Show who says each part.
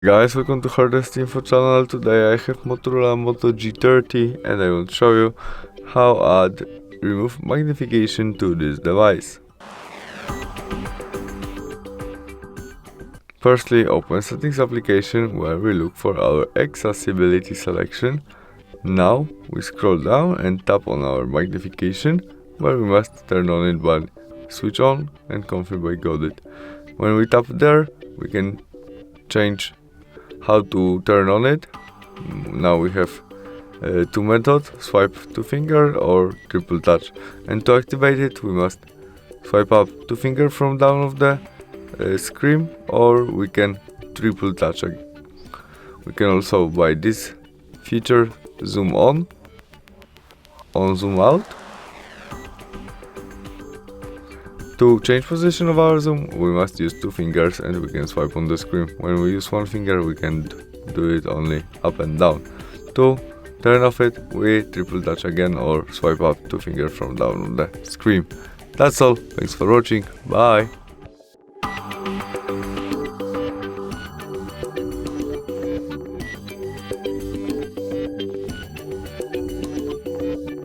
Speaker 1: Guys, welcome to HardReset.Info channel. Today I have Motorola Moto G30 and I will show you how add remove magnification to this device. Firstly, open settings application where we look for our accessibility selection. Now we scroll down and tap on our magnification where we must turn on it by switch on and confirm by got it. When we tap there, we can change how to turn on it. Now we have two methods: swipe to finger or triple touch. And to activate it, we must swipe up to finger from down of the screen, or we can triple touch. We can also, by this feature, zoom on zoom out. To change position of our zoom, we must use two fingers and we can swipe on the screen. When we use one finger, we can do it only up and down. To turn off it, we triple touch again or swipe up two fingers from down on the screen. That's all. Thanks for watching. Bye.